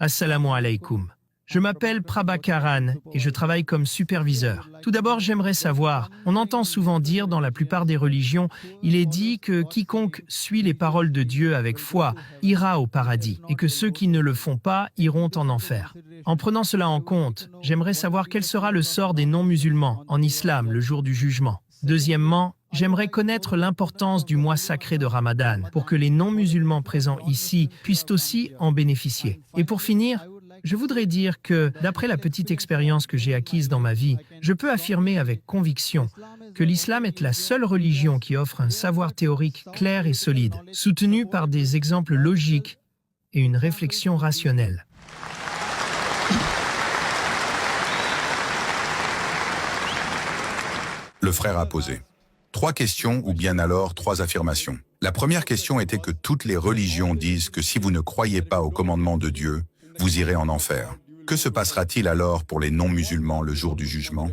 Assalamu alaikum. Je m'appelle Prabhakaran et je travaille comme superviseur. Tout d'abord, j'aimerais savoir, on entend souvent dire dans la plupart des religions, il est dit que quiconque suit les paroles de Dieu avec foi ira au paradis et que ceux qui ne le font pas iront en enfer. En prenant cela en compte, j'aimerais savoir quel sera le sort des non-musulmans en islam le jour du jugement. Deuxièmement, j'aimerais connaître l'importance du mois sacré de Ramadan pour que les non-musulmans présents ici puissent aussi en bénéficier. Et pour finir, je voudrais dire que, d'après la petite expérience que j'ai acquise dans ma vie, je peux affirmer avec conviction que l'islam est la seule religion qui offre un savoir théorique clair et solide, soutenu par des exemples logiques et une réflexion rationnelle. Le frère a posé 3 questions ou bien alors 3 affirmations. La première question était que toutes les religions disent que si vous ne croyez pas au commandement de Dieu, vous irez en enfer. Que se passera-t-il alors pour les non-musulmans le jour du jugement?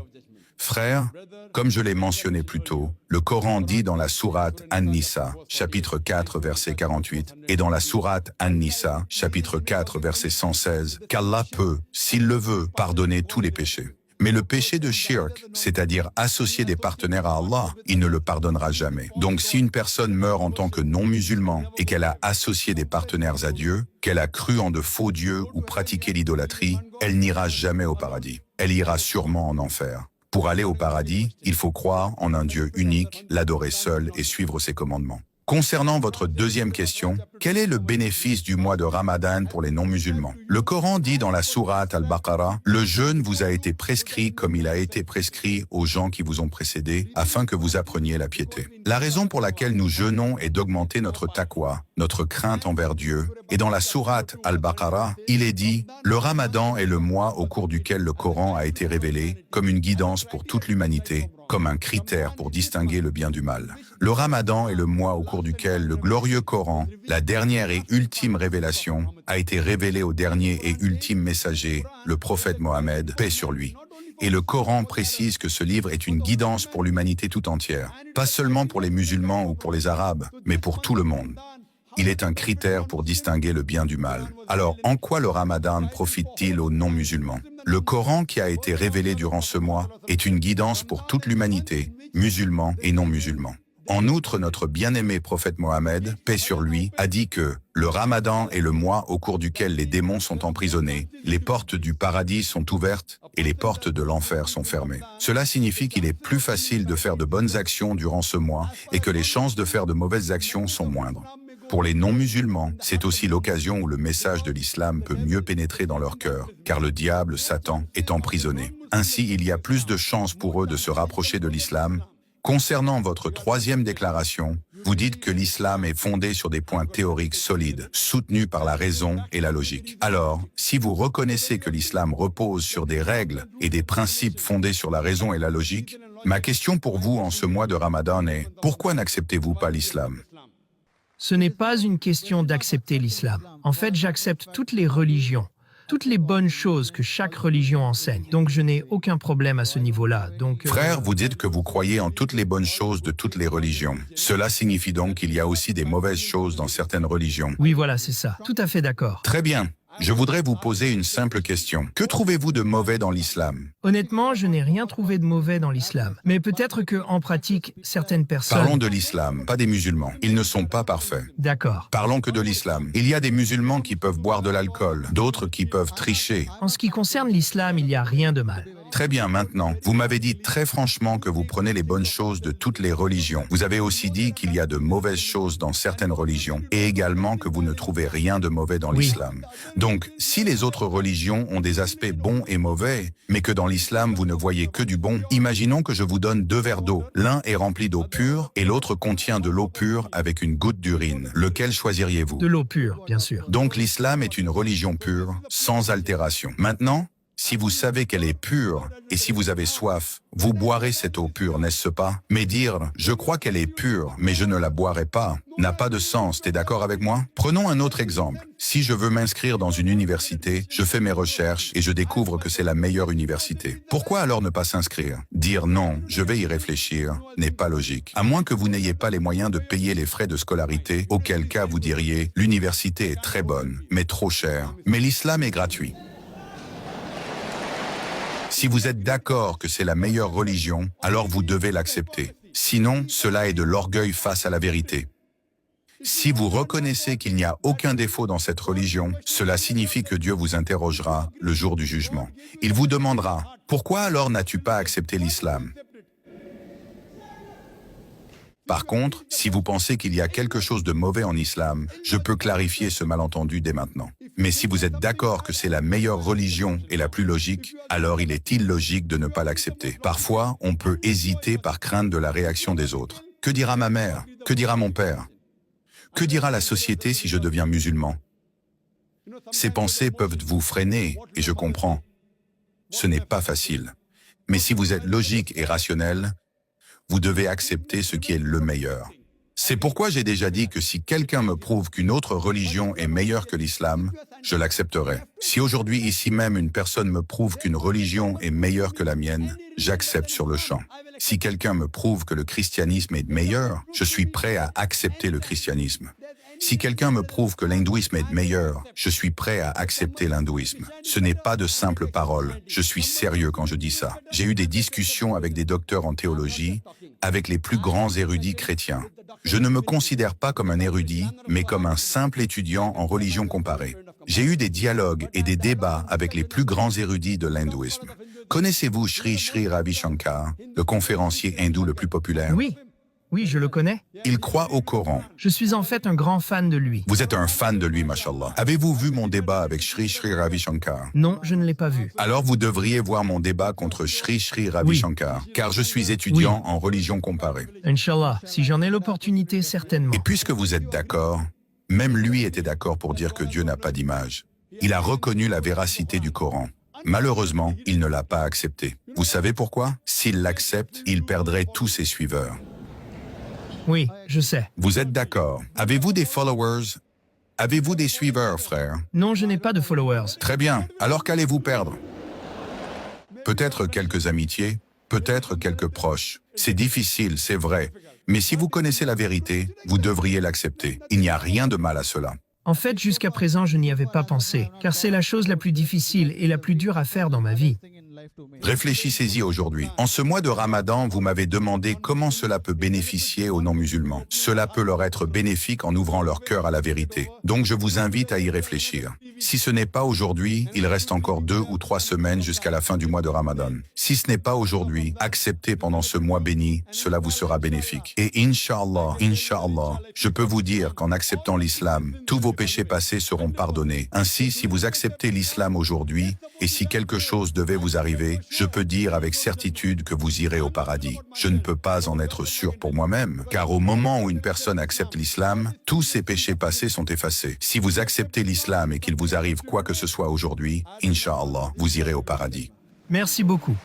Frère, comme je l'ai mentionné plus tôt, le Coran dit dans la sourate An-Nisa, chapitre 4, verset 48, et dans la sourate An-Nisa, chapitre 4, verset 116, qu'Allah peut, s'il le veut, pardonner tous les péchés. Mais le péché de shirk, c'est-à-dire associer des partenaires à Allah, il ne le pardonnera jamais. Donc si une personne meurt en tant que non-musulman et qu'elle a associé des partenaires à Dieu, qu'elle a cru en de faux dieux ou pratiqué l'idolâtrie, elle n'ira jamais au paradis. Elle ira sûrement en enfer. Pour aller au paradis, il faut croire en un Dieu unique, l'adorer seul et suivre ses commandements. Concernant votre deuxième question, quel est le bénéfice du mois de Ramadan pour les non-musulmans? Le Coran dit dans la sourate Al-Baqarah, « Le jeûne vous a été prescrit comme il a été prescrit aux gens qui vous ont précédés, afin que vous appreniez la piété. » La raison pour laquelle nous jeûnons est d'augmenter notre taqwa, notre crainte envers Dieu. Et dans la sourate Al-Baqarah, il est dit, « Le Ramadan est le mois au cours duquel le Coran a été révélé, comme une guidance pour toute l'humanité, comme un critère pour distinguer le bien du mal. » Le Ramadan est le mois au cours duquel le glorieux Coran, la dernière et ultime révélation, a été révélé au dernier et ultime messager, le prophète Mohammed, paix sur lui. Et le Coran précise que ce livre est une guidance pour l'humanité tout entière, pas seulement pour les musulmans ou pour les arabes, mais pour tout le monde. Il est un critère pour distinguer le bien du mal. Alors, en quoi le Ramadan profite-t-il aux non-musulmans? Le Coran qui a été révélé durant ce mois est une guidance pour toute l'humanité, musulmans et non-musulmans. En outre, notre bien-aimé prophète Mohammed, paix sur lui, a dit que le Ramadan est le mois au cours duquel les démons sont emprisonnés, les portes du paradis sont ouvertes et les portes de l'enfer sont fermées. Cela signifie qu'il est plus facile de faire de bonnes actions durant ce mois et que les chances de faire de mauvaises actions sont moindres. Pour les non-musulmans, c'est aussi l'occasion où le message de l'islam peut mieux pénétrer dans leur cœur, car le diable, Satan, est emprisonné. Ainsi, il y a plus de chances pour eux de se rapprocher de l'islam. Concernant votre troisième déclaration, vous dites que l'islam est fondé sur des points théoriques solides, soutenus par la raison et la logique. Alors, si vous reconnaissez que l'islam repose sur des règles et des principes fondés sur la raison et la logique, ma question pour vous en ce mois de Ramadan est « Pourquoi n'acceptez-vous pas l'islam ?» Ce n'est pas une question d'accepter l'islam. En fait, j'accepte toutes les religions, toutes les bonnes choses que chaque religion enseigne. Donc, je n'ai aucun problème à ce niveau-là. Donc, Frère, vous dites que vous croyez en toutes les bonnes choses de toutes les religions. Cela signifie donc qu'il y a aussi des mauvaises choses dans certaines religions. Oui, voilà, c'est ça. Tout à fait d'accord. Très bien. Je voudrais vous poser une simple question. Que trouvez-vous de mauvais dans l'islam? Honnêtement, je n'ai rien trouvé de mauvais dans l'islam. Mais peut-être qu'en pratique, certaines personnes... Parlons de l'islam, pas des musulmans. Ils ne sont pas parfaits. D'accord. Parlons que de l'islam. Il y a des musulmans qui peuvent boire de l'alcool, d'autres qui peuvent tricher. En ce qui concerne l'islam, il n'y a rien de mal. Très bien, maintenant, vous m'avez dit très franchement que vous prenez les bonnes choses de toutes les religions. Vous avez aussi dit qu'il y a de mauvaises choses dans certaines religions et également que vous ne trouvez rien de mauvais dans l'islam. Donc, si les autres religions ont des aspects bons et mauvais, mais que dans l'islam vous ne voyez que du bon, imaginons que je vous donne 2 verres d'eau. L'un est rempli d'eau pure et l'autre contient de l'eau pure avec une goutte d'urine. Lequel choisiriez-vous? De l'eau pure, bien sûr. Donc l'islam est une religion pure, sans altération. Maintenant, Si vous savez qu'elle est pure, et si vous avez soif, vous boirez cette eau pure, n'est-ce pas? Mais dire « je crois qu'elle est pure, mais je ne la boirai pas » n'a pas de sens, t'es d'accord avec moi? Prenons un autre exemple. Si je veux m'inscrire dans une université, je fais mes recherches et je découvre que c'est la meilleure université. Pourquoi alors ne pas s'inscrire? Dire « non, je vais y réfléchir » n'est pas logique. À moins que vous n'ayez pas les moyens de payer les frais de scolarité, auquel cas vous diriez « l'université est très bonne, mais trop chère, mais l'islam est gratuit ». Si vous êtes d'accord que c'est la meilleure religion, alors vous devez l'accepter. Sinon, cela est de l'orgueil face à la vérité. Si vous reconnaissez qu'il n'y a aucun défaut dans cette religion, cela signifie que Dieu vous interrogera le jour du jugement. Il vous demandera « Pourquoi alors n'as-tu pas accepté l'islam ?» Par contre, si vous pensez qu'il y a quelque chose de mauvais en islam, je peux clarifier ce malentendu dès maintenant. Mais si vous êtes d'accord que c'est la meilleure religion et la plus logique, alors il est illogique de ne pas l'accepter. Parfois, on peut hésiter par crainte de la réaction des autres. Que dira ma mère? Que dira mon père? Que dira la société si je deviens musulman? Ces pensées peuvent vous freiner, et je comprends. Ce n'est pas facile. Mais si vous êtes logique et rationnel, vous devez accepter ce qui est le meilleur. C'est pourquoi j'ai déjà dit que si quelqu'un me prouve qu'une autre religion est meilleure que l'islam, je l'accepterai. Si aujourd'hui ici même une personne me prouve qu'une religion est meilleure que la mienne, j'accepte sur le champ. Si quelqu'un me prouve que le christianisme est meilleur, je suis prêt à accepter le christianisme. Si quelqu'un me prouve que l'hindouisme est meilleur, je suis prêt à accepter l'hindouisme. Ce n'est pas de simples paroles, je suis sérieux quand je dis ça. J'ai eu des discussions avec des docteurs en théologie, avec les plus grands érudits chrétiens. Je ne me considère pas comme un érudit, mais comme un simple étudiant en religion comparée. J'ai eu des dialogues et des débats avec les plus grands érudits de l'hindouisme. Connaissez-vous Sri Sri Ravi Shankar, le conférencier hindou le plus populaire? Oui, je le connais. Il croit au Coran. Je suis en fait un grand fan de lui. Vous êtes un fan de lui, mashallah. Avez-vous vu mon débat avec Sri Sri Ravi Shankar? Non, je ne l'ai pas vu. Alors vous devriez voir mon débat contre Sri Sri Ravi Oui. Shankar, car je suis étudiant en religion comparée. Inch'Allah, si j'en ai l'opportunité, certainement. Et puisque vous êtes d'accord, même lui était d'accord pour dire que Dieu n'a pas d'image. Il a reconnu la véracité du Coran. Malheureusement, il ne l'a pas accepté. Vous savez pourquoi? S'il l'accepte, il perdrait tous ses suiveurs. Oui, je sais. Vous êtes d'accord? Avez-vous des followers? Avez-vous des suiveurs, frère? Non, je n'ai pas de followers. Très bien. Alors qu'allez-vous perdre? Peut-être quelques amitiés, peut-être quelques proches. C'est difficile, c'est vrai. Mais si vous connaissez la vérité, vous devriez l'accepter. Il n'y a rien de mal à cela. En fait, jusqu'à présent, je n'y avais pas pensé, car c'est la chose la plus difficile et la plus dure à faire dans ma vie. Réfléchissez-y aujourd'hui. En ce mois de Ramadan, vous m'avez demandé comment cela peut bénéficier aux non-musulmans. Cela peut leur être bénéfique en ouvrant leur cœur à la vérité. Donc je vous invite à y réfléchir. Si ce n'est pas aujourd'hui, il reste encore 2 ou 3 semaines jusqu'à la fin du mois de Ramadan. Si ce n'est pas aujourd'hui, acceptez pendant ce mois béni, cela vous sera bénéfique. Et Inch'Allah, je peux vous dire qu'en acceptant l'islam, tous vos péchés passés seront pardonnés. Ainsi, si vous acceptez l'islam aujourd'hui, et si quelque chose devait vous arriver, je peux dire avec certitude que vous irez au paradis. Je ne peux pas en être sûr pour moi-même, car au moment où une personne accepte l'islam, tous ses péchés passés sont effacés. Si vous acceptez l'islam et qu'il vous arrive quoi que ce soit aujourd'hui, Inch'Allah, vous irez au paradis. Merci beaucoup.